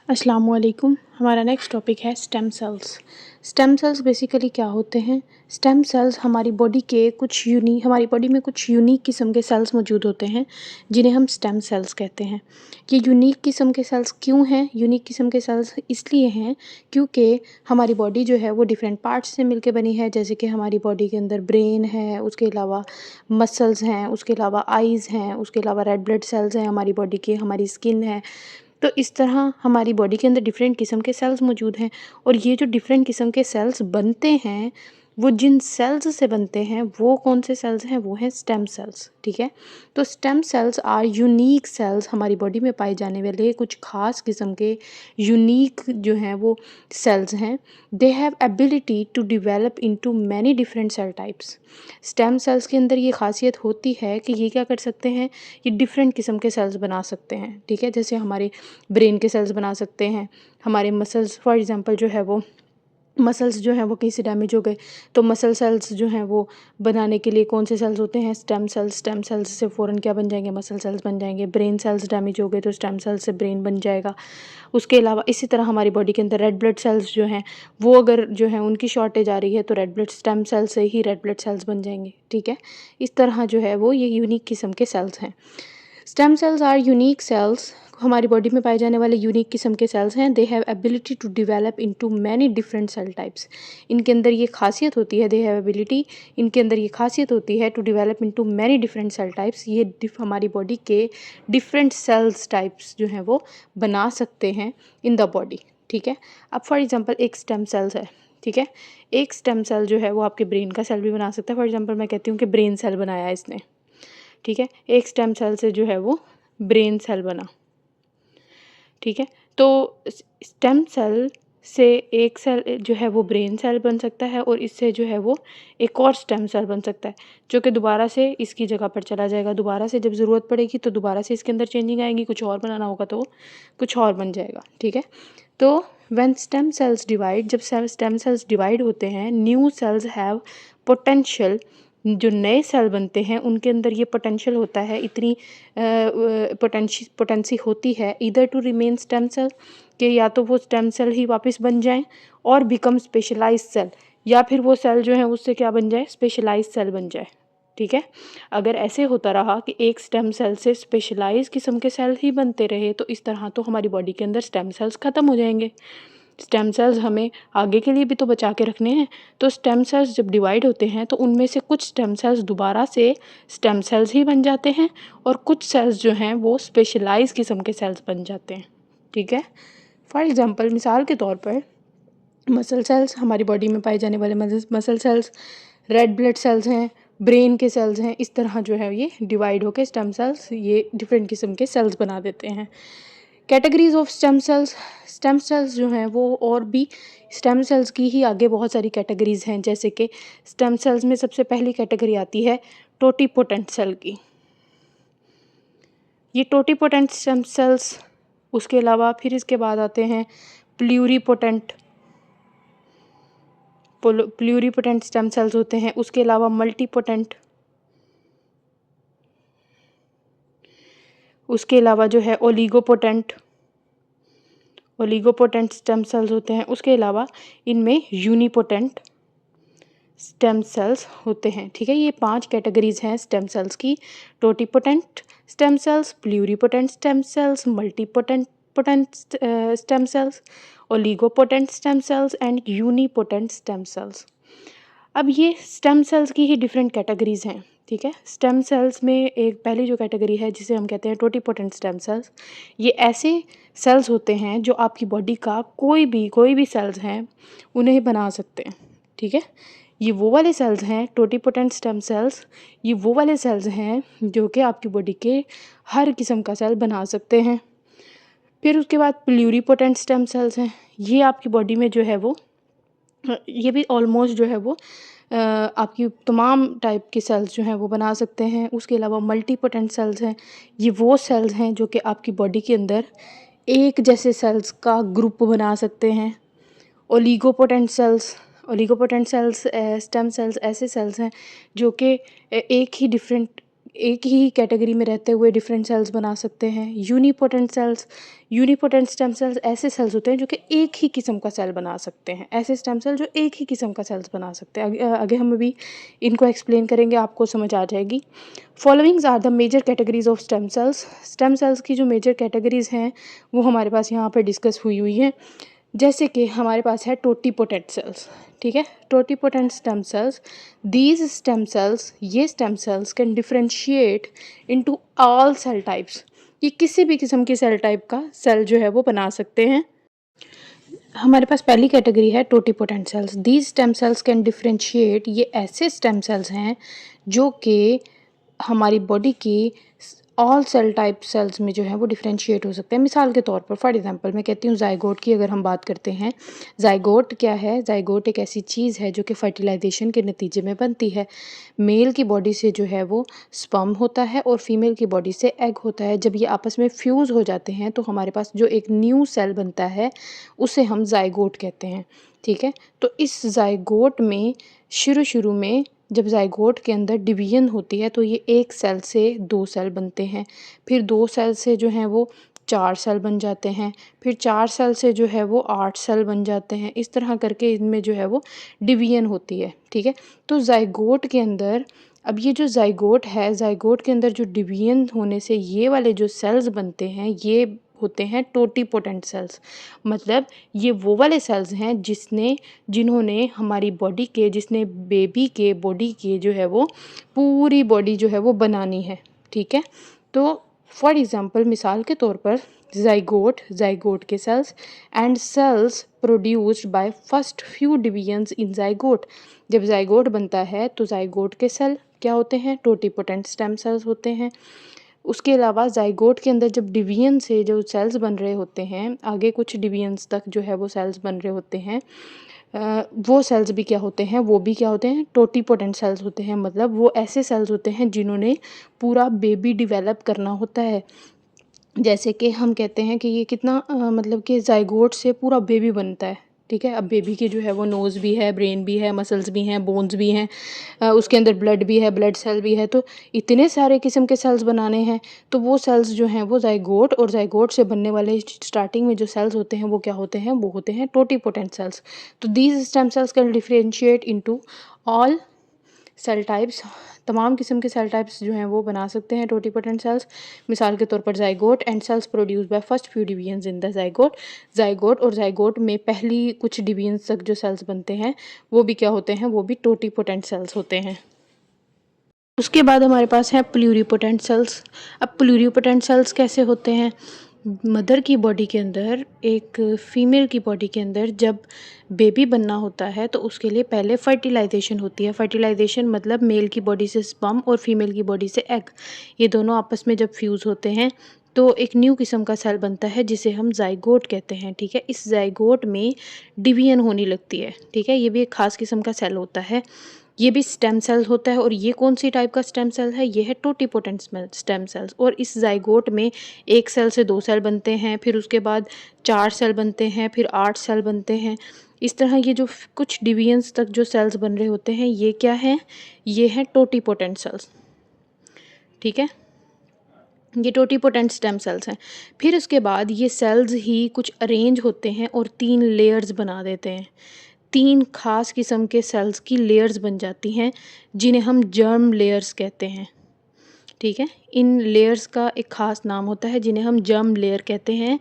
अस्सलाम वालेकुम। हमारा नेक्स्ट टॉपिक है stem cells. Stem sales basically क्या होते हैं? स्टेम सेल्स हमारी बॉडी में कुछ यूनिक किस्म के सेल्स मौजूद होते हैं जिन्हें हम स्टेम सेल्स कहते हैं। ये यूनिक किस्म के सेल्स क्यों हैं? यूनिक किस्म के सेल्स इसलिए हैं क्योंकि हमारी बॉडी जो है वो डिफरेंट पार्ट्स से मिलके बनी है। जैसे कि हमारी बॉडी के अंदर ब्रेन है, उसके अलावा मसल्स हैं, उसके अलावा आइज़ हैं, उसके अलावा रेड ब्लड सेल्स हैं हमारी बॉडी के, हमारी स्किन है। तो इस तरह हमारी बॉडी के अंदर डिफरेंट किस्म के सेल्स मौजूद हैं और ये जो डिफरेंट किस्म के सेल्स बनते हैं, वो जिन सेल्स से बनते हैं वो कौन से सेल्स हैं? वो हैं स्टेम सेल्स। ठीक है, तो stem cells are unique cells, हमारी बॉडी में पाए जाने वाले कुछ खास किस्म के यूनिक जो हैं वो सेल्स हैं। They have ability to develop into many different cell types. Stem cells के अंदर ये खासियत होती है कि ये क्या कर सकते हैं, ये डिफरेंट किस्म के सेल्स बना सकते हैं। ठीक है, जैसे हमारे ब्रेन के सेल्स बना सकते हैं, हमारे मसल्स फॉर एग्जांपल जो है वो मसल्स जो हैं वो कहीं से डैमेज हो गए तो मसल सेल्स जो हैं वो बनाने के लिए कौन से सेल्स होते हैं? Stem cells. स्टेम सेल्स से फ़ौरन क्या बन जाएंगे? मसल सेल्स बन जाएंगे। ब्रेन सेल्स डैमेज हो गए तो स्टेम सेल्स से ब्रेन बन जाएगा। उसके अलावा इसी तरह हमारी बॉडी के अंदर रेड ब्लड सेल्स जो हैं वो अगर जो है उनकी शॉर्टेज आ रही है तो रेड ब्लड स्टेम सेल से ही रेड ब्लड सेल्स बन जाएंगे। ठीक है, इस तरह जो है वो ये यूनिक किस्म के सेल्स हैं। Stem cells are unique cells, हमारी बॉडी में पाए जाने वाले यूनिक किस्म के सेल्स हैं। They have ability to develop into many different cell types. इनके अंदर ये खासियत होती है, दे हैव एबिलिटी, इनके अंदर ये खासियत होती है to develop into many different cell types. ये हमारी बॉडी के डिफरेंट सेल्स टाइप्स जो हैं वो बना सकते हैं इन द बॉडी। ठीक है, अब फॉर एग्जांपल एक स्टेम सेल्स है। ठीक है, एक स्टेम सेल जो है वो आपके ब्रेन का सेल भी बना सकता है। फॉर एग्जांपल मैं कहती हूँ कि ब्रेन सेल बनाया है इसने। ठीक है, एक स्टेम सेल से जो है वो ब्रेन सेल बना। ठीक है, तो स्टेम सेल से एक सेल जो है वो ब्रेन सेल बन सकता है और इससे जो है वो एक और स्टेम सेल बन सकता है जो कि दोबारा से इसकी जगह पर चला जाएगा। दोबारा से जब ज़रूरत पड़ेगी तो दोबारा से इसके अंदर चेंजिंग आएगी, कुछ और बनाना होगा तो कुछ और बन जाएगा। ठीक है, तो व्हेन स्टेम सेल्स डिवाइड, जब स्टेम सेल्स डिवाइड होते हैं, न्यू सेल्स हैव पोटेंशियल, जो नए सेल बनते हैं उनके अंदर ये पोटेंशियल होता है, इतनी पोटेंसी होती है इधर टू रिमेन स्टेम सेल, कि या तो वो स्टेम सेल ही वापस बन जाएं और बिकम स्पेशलाइज सेल, या फिर वो सेल जो है उससे क्या बन जाए? स्पेशलाइज सेल बन जाए। ठीक है, अगर ऐसे होता रहा कि एक स्टेम सेल से स्पेशलाइज किस्म के सेल ही बनते रहे तो इस तरह तो हमारी बॉडी के अंदर स्टेम सेल्स ख़त्म हो जाएंगे। स्टेम सेल्स हमें आगे के लिए भी तो बचा के रखने हैं। तो स्टेम सेल्स जब डिवाइड होते हैं तो उनमें से कुछ स्टेम सेल्स दोबारा से स्टेम सेल्स ही बन जाते हैं और कुछ सेल्स जो हैं वो स्पेशलाइज किस्म के सेल्स बन जाते हैं। ठीक है, फॉर एग्जांपल मिसाल के तौर पर मसल सेल्स, हमारी बॉडी में पाए जाने वाले muscle cells, red blood cells हैं, ब्रेन के सेल्स हैं, इस तरह जो है ये डिवाइड होकर स्टेम सेल्स ये डिफरेंट किस्म के सेल्स बना देते हैं। Categories of stem cells, stem cells जो हैं वो और भी स्टेम सेल्स की ही आगे बहुत सारी कैटेगरीज हैं। जैसे कि स्टेम सेल्स में सबसे पहली कैटेगरी आती है टोटिपोटेंट सेल की। ये टोटिपोटेंट स्टेम सेल्स, उसके अलावा फिर इसके बाद आते हैं प्ल्यूरिपोटेंट स्टेम सेल्स होते हैं। उसके अलावा मल्टीपोटेंट, उसके अलावा जो है ओलिगोपोटेंट स्टेम सेल्स होते हैं। उसके अलावा इनमें यूनिपोटेंट स्टेम सेल्स होते हैं। ठीक है, ये 5 कैटेगरीज हैं स्टेम सेल्स की: totipotent stem cells, pluripotent stem cells, multipotent stem cells, oligopotent stem cells and unipotent stem cells. अब ये स्टेम सेल्स की ही डिफरेंट कैटेगरीज हैं। ठीक है, स्टेम सेल्स में एक पहली जो कैटेगरी है जिसे हम कहते हैं टोटिपोटेंट स्टेम सेल्स, ये ऐसे सेल्स होते हैं जो आपकी बॉडी का कोई भी सेल्स हैं उन्हें बना सकते हैं। ठीक है, ये वो वाले सेल्स हैं टोटिपोटेंट स्टेम सेल्स, ये वो वाले सेल्स हैं जो कि आपकी बॉडी के हर किस्म का सेल बना सकते हैं। फिर उसके बाद प्ल्यूरिपोटेंट स्टेम सेल्स हैं, ये आपकी बॉडी में जो है वो ये भी ऑलमोस्ट जो है वो आपकी तमाम टाइप के सेल्स जो हैं वो बना सकते हैं। उसके अलावा मल्टीपोटेंट सेल्स हैं, ये वो सेल्स हैं जो कि आपकी बॉडी के अंदर एक जैसे सेल्स का ग्रुप बना सकते हैं। ओलिगोपोटेंट सेल्स स्टेम सेल्स ऐसे सेल्स हैं जो कि एक ही डिफरेंट एक ही कैटेगरी में रहते हुए डिफरेंट सेल्स बना सकते हैं। Unipotent cells, unipotent stem cells ऐसे सेल्स होते हैं जो कि एक ही किस्म का सेल बना सकते हैं। ऐसे स्टेम सेल जो एक ही किस्म का सेल्स बना सकते हैं। आगे हम अभी इनको एक्सप्लेन करेंगे, आपको समझ आ जाएगी। Followings are the major categories of stem cells. Stem cells की जो मेजर कैटेगरीज हैं वो हमारे पास यहाँ पर डिस्कस हुई हैं। जैसे कि हमारे पास है टोटीपोटेंट सेल्स, ठीक है। Totipotent stem cells, these stem cells, ये stem cells can differentiate into all cell types. ये किसी भी किस्म की सेल टाइप का सेल जो है वो बना सकते हैं। हमारे पास पहली कैटेगरी है totipotent cells. These stem cells can differentiate, ये ऐसे स्टेम सेल्स हैं जो कि हमारी बॉडी की ऑल सेल टाइप सेल्स में जो है वो डिफरेंशिएट हो सकते हैं। मिसाल के तौर पर फॉर एग्जांपल मैं कहती हूँ ज़ायगोट की अगर हम बात करते हैं। ज़ायगोट क्या है? ज़ायगोट एक ऐसी चीज़ है जो कि फर्टिलाइजेशन के नतीजे में बनती है। मेल की बॉडी से जो है वो स्पर्म होता है और फीमेल की बॉडी से एग होता है। जब ये आपस में फ्यूज़ हो जाते हैं तो हमारे पास जो एक न्यू सेल बनता है उसे हम ज़ायगोट कहते हैं, ठीक है। तो इस ज़ायगोट में शुरू में जब ज़ायगोट के अंदर डिवीजन होती है तो ये एक सेल से 2 सेल बनते हैं, फिर 2 सेल से जो हैं वो 4 सेल बन जाते हैं, फिर 4 सेल से जो है वो 8 सेल बन जाते हैं। इस तरह करके इनमें जो है वो डिवीजन होती है, ठीक है। तो ज़ायगोट के अंदर अब ये जो ज़ायगोट है, ज़ायगोट के अंदर जो डिवीजन होने से ये वाले जो सेल्स बनते हैं ये होते हैं टोटीपोटेंट सेल्स। मतलब ये वो वाले सेल्स हैं जिन्होंने हमारी बॉडी के, जिसने बेबी के बॉडी के जो है वो पूरी बॉडी जो है वो बनानी है, ठीक है। तो फॉर एग्जांपल मिसाल के तौर पर ज़ायगोट के cells and cells produced by first few divisions in zygote. जब ज़ायगोट बनता है तो ज़ायगोट के सेल क्या होते हैं? टोटीपोटेंट स्टेम सेल्स होते हैं। उसके अलावा ज़ायगोट के अंदर जब डिवीजन से जो सेल्स बन रहे होते हैं, आगे कुछ डिवीजन्स तक जो है वो सेल्स बन रहे होते हैं, वो सेल्स भी क्या होते हैं? वो भी क्या होते हैं? टोटीपोटेंट सेल्स होते हैं। मतलब वो ऐसे सेल्स होते हैं जिन्होंने पूरा बेबी डेवलप करना होता है। जैसे कि हम कहते हैं कि ये कितना मतलब कि ज़ायगोट से पूरा बेबी बनता है, ठीक है। अब बेबी की जो है वो नोज़ भी है, ब्रेन भी है, मसल्स भी हैं, बोन्स भी हैं, उसके अंदर ब्लड भी है, ब्लड सेल भी है। तो इतने सारे किस्म के सेल्स बनाने हैं तो वो सेल्स जो हैं वो ज़ायगोट से बनने वाले स्टार्टिंग में जो सेल्स होते हैं वो क्या होते हैं? वो होते हैं टोटीपोटेंट सेल्स। तो these stem cells can differentiate into all cell types, तमाम किस्म के सेल टाइप्स जो हैं वो बना सकते हैं टोटीपोटेंट सेल्स। मिसाल के तौर पर zygote and cells produced by first few divisions in the zygote में पहली कुछ डिवीजन्स तक जो सेल्स बनते हैं वो भी क्या होते हैं? वो भी टोटीपोटेंट सेल्स होते हैं। उसके बाद हमारे पास है प्लूरीपोटेंट सेल्स। अब प्लूरीपोटेंट सेल्स कैसे होते हैं? मदर की बॉडी के अंदर, एक फ़ीमेल की बॉडी के अंदर जब बेबी बनना होता है तो उसके लिए पहले फर्टिलाइजेशन होती है। फर्टिलाइजेशन मतलब मेल की बॉडी से स्पर्म और फीमेल की बॉडी से एग, ये दोनों आपस में जब फ्यूज़ होते हैं तो एक न्यू किस्म का सेल बनता है जिसे हम ज़ायगोट कहते हैं, ठीक है। इस ज़ायगोट में डिवीजन होने लगती है, ठीक है। ये भी एक ख़ास किस्म का सेल होता है, ये भी स्टेम सेल होता है। और ये कौन सी टाइप का स्टेम सेल है? ये है टोटीपोटेंट स्टेम सेल्स। और इस ज़ायगोट में एक सेल से 2 सेल बनते हैं, फिर उसके बाद 4 सेल बनते हैं, फिर 8 सेल बनते हैं। इस तरह ये जो कुछ डिवीजन्स तक जो सेल्स बन रहे होते हैं ये क्या हैं? ये हैं टोटीपोटेंट सेल्स, ठीक है। ये टोटीपोटेंट स्टेम सेल्स हैं। फिर उसके बाद ये सेल्स ही कुछ अरेंज होते हैं और 3 लेयर्स बना देते हैं। 3 ख़ास किस्म के सेल्स की लेयर्स बन जाती हैं जिन्हें हम जर्म लेयर्स कहते हैं, ठीक है। इन लेयर्स का एक ख़ास नाम होता है जिन्हें हम जर्म लेयर कहते हैं।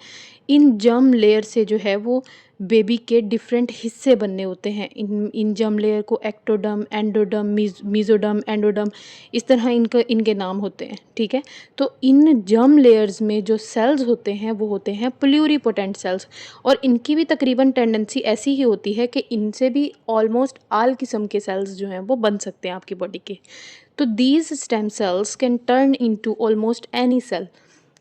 इन जर्म लेयर से जो है वो बेबी के डिफरेंट हिस्से बनने होते हैं। इन जर्म लेयर को एक्टोडर्म, एंडोडर्म, मेसोडर्म, एंडोडर्म, इस तरह इनके नाम होते हैं, ठीक है। तो इन जर्म लेयर्स में जो सेल्स होते हैं वो होते हैं प्लूरीपोटेंट सेल्स। और इनकी भी तकरीबन टेंडेंसी ऐसी ही होती है कि इनसे भी ऑलमोस्ट ऑल किस्म के सेल्स जो हैं वो बन सकते हैं आपकी बॉडी के। तो these stem cells can turn into almost any cell,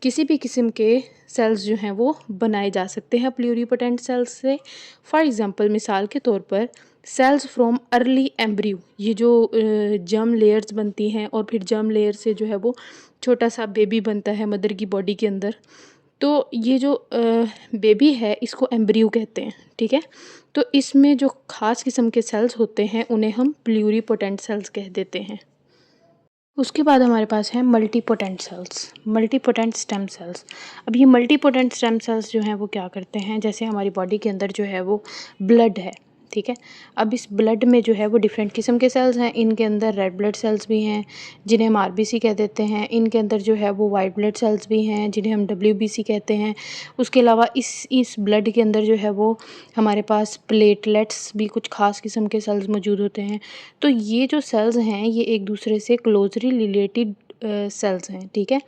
किसी भी किस्म के सेल्स जो हैं वो बनाए जा सकते हैं प्लूरीपोटेंट सेल्स से। फॉर एग्जांपल मिसाल के तौर पर सेल्स फ्रॉम अर्ली एम्ब्रियो, ये जो जर्म लेयर्स बनती हैं और फिर जर्म लेयर से जो है वो छोटा सा बेबी बनता है मदर की बॉडी के अंदर। तो ये जो बेबी है इसको एम्ब्रियो कहते हैं, ठीक है। तो इसमें जो ख़ास किस्म के सेल्स होते हैं उन्हें हम प्लूरीपोटेंट सेल्स कह देते हैं। उसके बाद हमारे पास है multipotent cells, multipotent stem cells. अब ये मल्टीपोटेंट स्टेम सेल्स जो हैं वो क्या करते हैं, जैसे हमारी बॉडी के अंदर जो है वो ब्लड है, ठीक है। अब इस ब्लड में जो है वो डिफरेंट किस्म के सेल्स हैं। इनके अंदर रेड ब्लड सेल्स भी हैं जिन्हें हम आरबीसी कह देते हैं। इनके अंदर जो है वो वाइट ब्लड सेल्स भी हैं जिन्हें हम डब्ल्यूबीसी कहते हैं। उसके अलावा इस ब्लड के अंदर जो है वो हमारे पास प्लेटलेट्स भी कुछ ख़ास किस्म के सेल्स मौजूद होते हैं। तो ये जो सेल्स हैं ये एक दूसरे से क्लोजली रिलेटेड सेल्स हैं, ठीक है।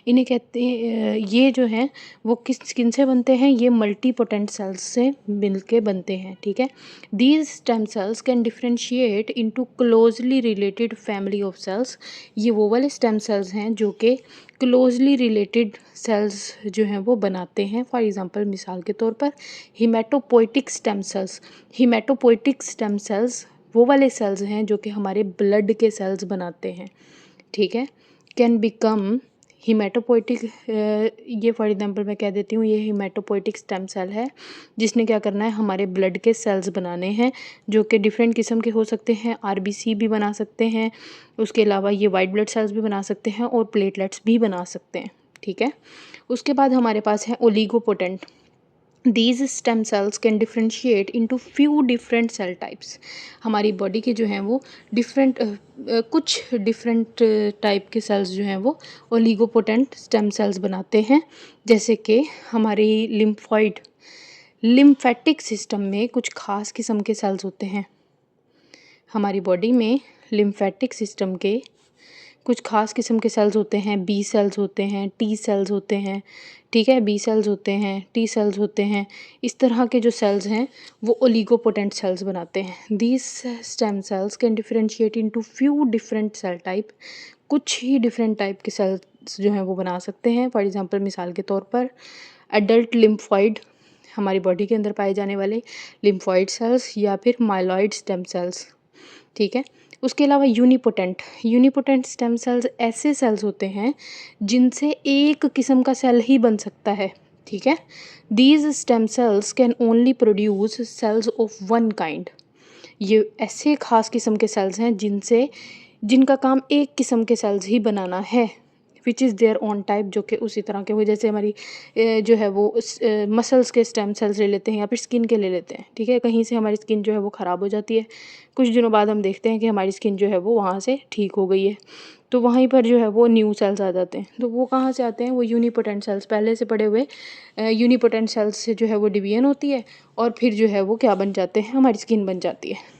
इन्हें कहते हैं ये जो हैं वो किन से बनते हैं, ये मल्टीपोटेंट सेल्स से मिल के बनते हैं, ठीक है। These stem cells can differentiate into closely related family of cells. ये वो वाले स्टेम सेल्स हैं जो कि क्लोजली रिलेटेड सेल्स जो हैं वो बनाते हैं। फॉर एग्जांपल मिसाल के तौर पर हीमेटोपोइटिक स्टेम सेल्स। हीमेटोपोइटिक स्टेम सेल्स वो वाले सेल्स हैं जो कि हमारे ब्लड के सेल्स बनाते हैं, ठीक है। कैन बिकम हीमेटोपोइटिक, ये फॉर एग्जांपल मैं कह देती हूँ, ये हीमेटोपोइटिक स्टेम सेल है जिसने क्या करना है, हमारे ब्लड के सेल्स बनाने हैं जो कि डिफरेंट किस्म के हो सकते हैं। आरबीसी भी बना सकते हैं, उसके अलावा ये वाइट ब्लड सेल्स भी बना सकते हैं और प्लेटलेट्स भी बना सकते हैं, ठीक है। उसके बाद हमारे पास है ओलिगोपोटेंट। These stem cells can differentiate into few different cell types। हमारी बॉडी के जो हैं वो कुछ डिफरेंट टाइप के सेल्स जो हैं वो ओलिगोपोटेंट स्टेम सेल्स बनाते हैं। जैसे कि हमारी लिम्फेटिक सिस्टम में कुछ खास किस्म के सेल्स होते हैं। हमारी बॉडी में लिम्फेटिक सिस्टम के कुछ खास किस्म के सेल्स होते हैं। बी सेल्स होते हैं, टी सेल्स होते हैं, ठीक है। बी सेल्स होते हैं, टी सेल्स होते हैं। इस तरह के जो सेल्स हैं वो ओलिगोपोटेंट सेल्स बनाते हैं। These stem cells can differentiate into few different cell type. कुछ ही डिफरेंट टाइप के सेल्स जो हैं वो बना सकते हैं। फॉर एग्जांपल मिसाल के तौर पर एडल्ट लिम्फॉइड, हमारी बॉडी के अंदर पाए जाने वाले लिम्फॉइड सेल्स, या फिर माइलॉइड स्टेम सेल्स, ठीक है। उसके अलावा यूनिपोटेंट स्टेम सेल्स ऐसे सेल्स होते हैं जिनसे एक किस्म का सेल ही बन सकता है, ठीक है। These stem cells can only produce cells of one kind. ये ऐसे खास किस्म के सेल्स हैं जिनका काम एक किस्म के सेल्स ही बनाना है, which is their own type, जो कि उसी तरह के हो। जैसे हमारी जो है वो मसल्स के स्टेम सेल्स ले लेते हैं या फिर स्किन के ले लेते हैं, ठीक है। कहीं से हमारी स्किन जो है वो ख़राब हो जाती है, कुछ दिनों बाद हम देखते हैं कि हमारी स्किन जो है वो वहाँ से ठीक हो गई है, तो वहीं पर जो है वो न्यू सेल्स आ जाते हैं। तो वो कहाँ से आते हैं, वो यूनिपोटेंट सेल्स, पहले से पड़े हुए यूनिपोटेंट सेल्स से जो है वो डिवीजन होती है और फिर जो है वो क्या बन जाते हैं, हमारी स्किन बन जाती है।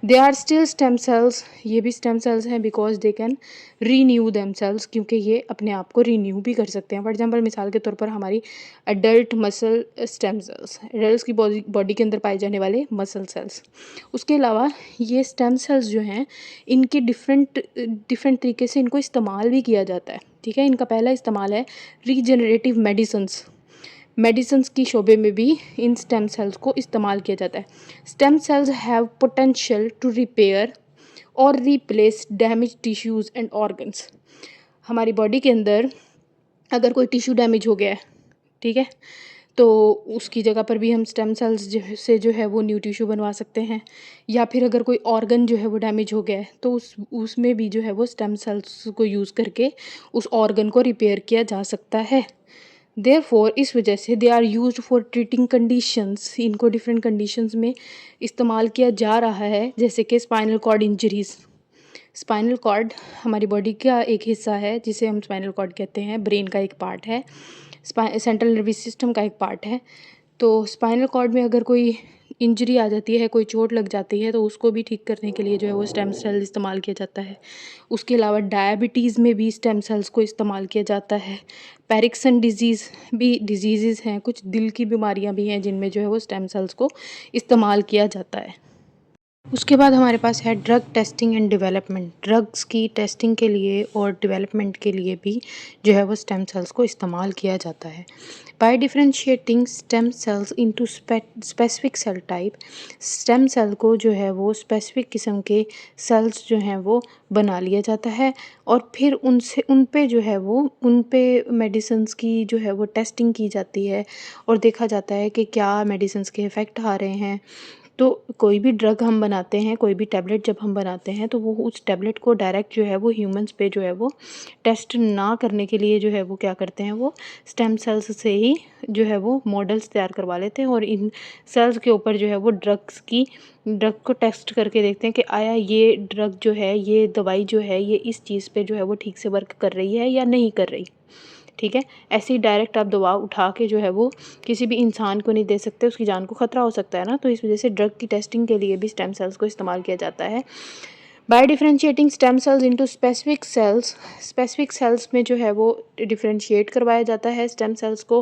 They are still stem cells, ये भी स्टेम सेल्स हैं because they can renew them cells, क्योंकि ये अपने आप को रीन्यू भी कर सकते हैं। फॉर एग्जांपल मिसाल के तौर पर हमारी adult muscle stem cells, adult की बॉडी के अंदर पाए जाने वाले मसल सेल्स। उसके अलावा ये स्टेम सेल्स जो हैं इनके डिफरेंट तरीके से इनको इस्तेमाल भी किया जाता है, ठीक है। इनका पहला इस्तेमाल है रीजनरेटिव मेडिसिन्स की शोबे में भी इन स्टेम सेल्स को इस्तेमाल किया जाता है। Stem cells have potential to repair और replace damage tissues and organs. हमारी बॉडी के अंदर अगर कोई टिश्यू डैमेज हो गया है, ठीक है, तो उसकी जगह पर भी हम स्टेम सेल्स से जो है वो न्यू टिश्यू बनवा सकते हैं। या फिर अगर कोई ऑर्गन जो है वो डैमेज हो गया है तो उसमें भी जो है वो स्टेम सेल्स को यूज़ करके उस ऑर्गन को रिपेयर किया जा सकता है। देयरफॉर इस वजह से they are used for treating conditions, इनको डिफरेंट कंडीशंस में इस्तेमाल किया जा रहा है, जैसे कि spinal cord injuries. Spinal cord हमारी बॉडी का एक हिस्सा है जिसे हम स्पाइनल कॉर्ड कहते हैं, ब्रेन का एक पार्ट है, सेंट्रल नर्वस सिस्टम का एक पार्ट है। तो स्पाइनल कॉर्ड में अगर कोई इंजरी आ जाती है, कोई चोट लग जाती है, तो उसको भी ठीक करने के लिए जो है वो स्टेम सेल इस्तेमाल किया जाता है। उसके अलावा डायबिटीज़ में भी स्टेम सेल्स को इस्तेमाल किया जाता है। पैरिक्सन डिजीज़ भी डिजीज़ हैं, कुछ दिल की बीमारियां भी हैं जिनमें जो है वो स्टेम सेल्स को इस्तेमाल किया जाता है। उसके बाद हमारे पास है drug testing and development. Drugs की टेस्टिंग के लिए और डेवलपमेंट के लिए भी जो है वो स्टेम सेल्स को इस्तेमाल किया जाता है। By differentiating stem cells into specific cell type, stem cell को जो है वो स्पेसिफिक किस्म के सेल्स जो हैं वो बना लिया जाता है और फिर उन पे मेडिसिन्स की जो है वो टेस्टिंग की जाती है और देखा जाता है कि क्या मेडिसिन्स के इफ़ेक्ट आ रहे हैं। तो कोई भी ड्रग हम बनाते हैं, कोई भी टैबलेट जब हम बनाते हैं तो वो उस टैबलेट को डायरेक्ट जो है वो ह्यूमंस पे जो है वो टेस्ट ना करने के लिए जो है वो क्या करते हैं, वो स्टेम सेल्स से ही जो है वो मॉडल्स तैयार करवा लेते हैं और इन सेल्स के ऊपर जो है वो ड्रग को टेस्ट करके देखते हैं कि आया ये ड्रग जो है, ये दवाई जो है, ये इस चीज़ पे जो है वो ठीक से वर्क कर रही है या नहीं कर रही। ठीक है, ऐसे ही डायरेक्ट आप दवा उठा के जो है वो किसी भी इंसान को नहीं दे सकते, उसकी जान को ख़तरा हो सकता है ना। तो इस वजह से ड्रग की टेस्टिंग के लिए भी स्टेम सेल्स को इस्तेमाल किया जाता है। By differentiating stem cells into specific cells में जो है वो डिफरेंशिएट करवाया जाता है स्टेम सेल्स को।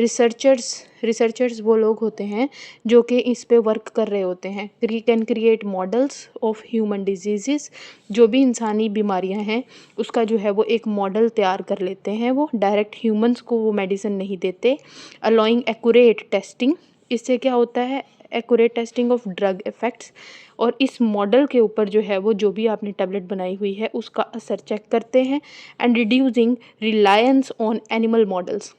रिसर्चर्स वो लोग होते हैं जो कि इस पे वर्क कर रहे होते हैं। Can create models of human disease, जो भी इंसानी बीमारियां हैं उसका जो है वो एक मॉडल तैयार कर लेते हैं। वो डायरेक्ट ह्यूमंस को वो मेडिसिन नहीं देते। अलाउइंग एक्यूरेट टेस्टिंग, इससे क्या होता है, accurate testing of drug effects. और इस मॉडल के ऊपर जो है वो जो भी आपने टैबलेट बनाई हुई है उसका असर चेक करते हैं। And reducing reliance on animal models,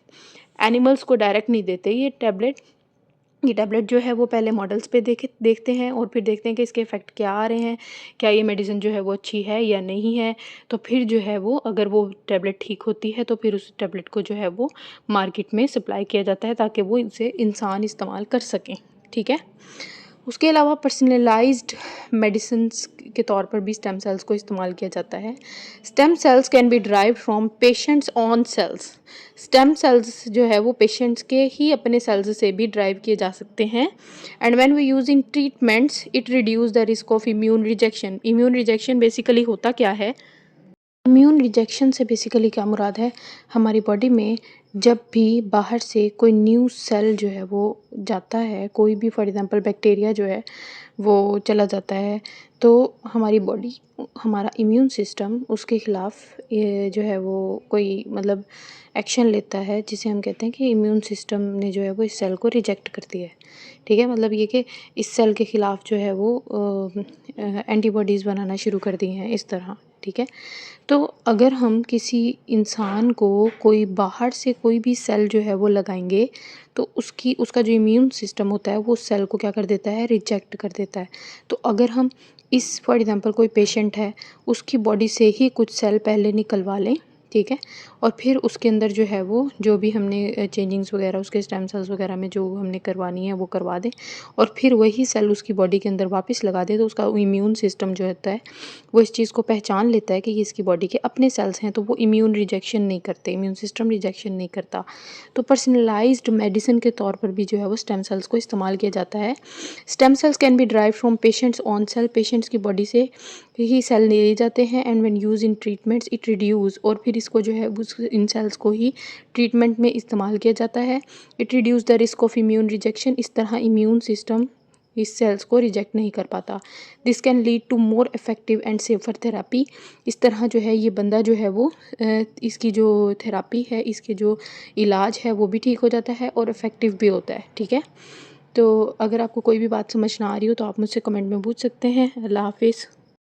animals को डायरेक्ट नहीं देते ये टैबलेट जो है वो पहले मॉडल्स पे देखते हैं और फिर देखते हैं कि इसके इफ़ेक्ट क्या आ रहे हैं, क्या ये मेडिसिन जो है वो अच्छी है या नहीं है। तो फिर जो है वो अगर वो टैबलेट ठीक होती है तो फिर उस टैबलेट को जो है वो मार्केट में सप्लाई किया जाता है ताकि वो इसे इंसान इस्तेमाल कर सकें। ठीक है, उसके अलावा पर्सनलाइज्ड मेडिसिन्स के तौर पर भी स्टेम सेल्स को इस्तेमाल किया जाता है। Stem cells can be derived from patients own cells, stem cells जो है वो पेशेंट्स के ही अपने सेल्स से भी ड्राइव किए जा सकते हैं। And when we use in treatments it reduce the risk of immune rejection. Immune rejection basically होता क्या है, इम्यून रिजेक्शन से बेसिकली क्या मुराद है, हमारी बॉडी में जब भी बाहर से कोई न्यू सेल जो है वो जाता है, कोई भी फॉर एग्जांपल बैक्टीरिया जो है वो चला जाता है, तो हमारी बॉडी, हमारा इम्यून सिस्टम उसके ख़िलाफ़ ये जो है वो कोई मतलब एक्शन लेता है, जिसे हम कहते हैं कि इम्यून सिस्टम ने जो है वो इस सेल को रिजेक्ट कर दिया है। ठीक है, मतलब ये कि इस सेल के ख़िलाफ़ जो है वो एंटीबॉडीज़ बनाना शुरू कर दी हैं इस तरह। ठीक है, तो अगर हम किसी इंसान को कोई बाहर से कोई भी सेल जो है वो लगाएंगे तो उसका जो इम्यून सिस्टम होता है वो उस सेल को क्या कर देता है, रिजेक्ट कर देता है। तो अगर हम इस फॉर एग्जांपल कोई पेशेंट है, उसकी बॉडी से ही कुछ सेल पहले निकलवा लें, ठीक है, और फिर उसके अंदर जो है वो जो भी हमने चेंजिंग्स वगैरह उसके स्टेम सेल्स वगैरह में जो हमने करवानी है वो करवा दें और फिर वही सेल उसकी बॉडी के अंदर वापस लगा दे, तो उसका इम्यून सिस्टम जो होता है वो इस चीज़ को पहचान लेता है कि ये इसकी बॉडी के अपने सेल्स हैं, तो वो इम्यून रिजेक्शन नहीं करते, इम्यून सिस्टम रिजेक्शन नहीं करता। तो पर्सनलाइज्ड मेडिसिन के तौर पर भी जो है वो स्टेम सेल्स को इस्तेमाल किया जाता है। Stem cells can be derived from patients on sale, patients की बॉडी से ही सेल लिए जाते हैं। And when use in treatments it reduce, और फिर इसको जो है उस इन सेल्स को ही ट्रीटमेंट में इस्तेमाल किया जाता है। It reduce the risk of immune rejection, इस तरह इम्यून सिस्टम इस सेल्स को रिजेक्ट नहीं कर पाता। This can lead to more effective and safer therapy, इस तरह जो है ये बंदा जो है वो इसकी जो थेरापी है, इसके जो इलाज है वो भी ठीक हो जाता है और इफ़ेक्टिव भी होता है। ठीक है, तो अगर आपको कोई भी बात समझ ना आ रही हो तो आप मुझसे कमेंट में पूछ सकते हैं। अल्लाह हाफिज़।